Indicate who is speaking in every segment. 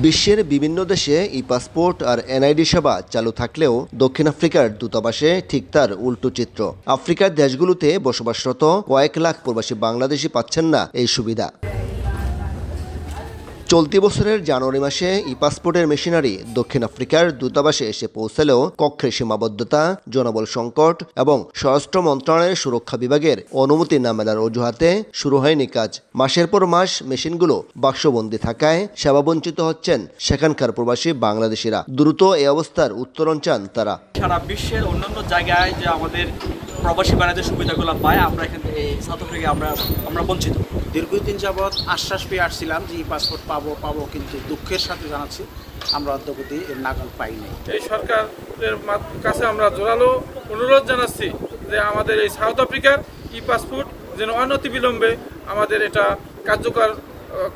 Speaker 1: বিশ্বের বিভিন্ন দেশে ই পাসপোর্ট আর এনআইডি সেবা চালু থাকলেও দক্ষিণ আফ্রিকার দূতাবাসে ঠিক তার উল্টো চিত্র। আফ্রিকার দেশগুলোতে বসবাসরত কয়েক লাখ প্রবাসী বাংলাদেশি পাচ্ছেন না এই সুবিধা। চলতি বছরের জানুয়ারি মাসে ই পাসপোর্টের মেশিনারি দক্ষিণ আফ্রিকার দূতাবাসে এসে পৌঁছালেও কক্ষের সীমাবদ্ধতা, জনবল সংকট এবং স্বরাষ্ট্র মন্ত্রণালয়ের সুরক্ষা বিভাগের অনুমতি না মেলার অজুহাতে শুরু হয়নি কাজ। মাসের পর মাস মেশিনগুলো বাক্সবন্দি থাকায় সেবাবঞ্চিত হচ্ছেন সেখানকার প্রবাসী বাংলাদেশিরা। দ্রুত এই অবস্থার উত্তরণ চান তারা।
Speaker 2: সারা বিশ্বের অন্যান্য জায়গায় যে আমাদের প্রবাসী বাণিজ্যের সুবিধাগুলো পায়, আমরা এখানে সাউথ আফ্রিকায় আমরা বঞ্চিত।
Speaker 3: দীর্ঘদিন যাবৎ আশ্বাস পেয়ে আসছিলাম যে ই পাসপোর্ট পাবো, কিন্তু দুঃখের সাথে জানাচ্ছি আমরা অদ্যবধি এর নাগাল পাইনি।
Speaker 4: এই সরকারের কাছে আমরা জোরালো অনুরোধ জানাচ্ছি যে আমাদের এই সাউথ আফ্রিকার ই পাসপোর্ট যেন অনতিবিলম্বে আমাদের এটা কার্যকর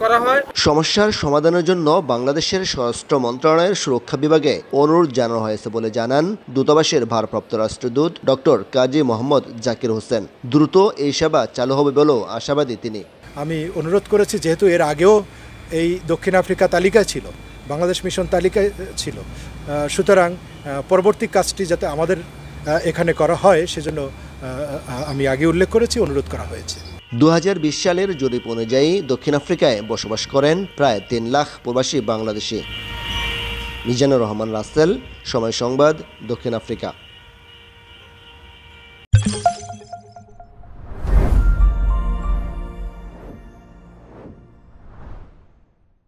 Speaker 4: করা হয়।
Speaker 1: সমস্যার সমাধানের জন্য বাংলাদেশের স্বরাষ্ট্র মন্ত্রণালয়ের সুরক্ষা বিভাগে অনুরোধ জানানো হয়েছে বলে জানান দূতাবাসের ভারপ্রাপ্ত রাষ্ট্রদূত ডক্টর কাজী মোহাম্মদ জাকির হোসেন। দ্রুত এই সেবা চালু হবে বলেও আশাবাদী তিনি।
Speaker 5: আমি অনুরোধ করেছি, যেহেতু এর আগেও এই দক্ষিণ আফ্রিকা তালিকায় ছিল, বাংলাদেশ মিশন তালিকায় ছিল, সুতরাং পরবর্তী কাজটি যাতে আমাদের এখানে করা হয় সেজন্য আমি আগে উল্লেখ করেছি, অনুরোধ করা হয়েছে।
Speaker 1: 2020 সালের জরিপ অনুযায়ী দক্ষিণ আফ্রিকায় বসবাস করেন প্রায় 3 লাখ প্রবাসী বাংলাদেশি। মিজানুর রহমান রাসেল, সময় সংবাদ, দক্ষিণ আফ্রিকা।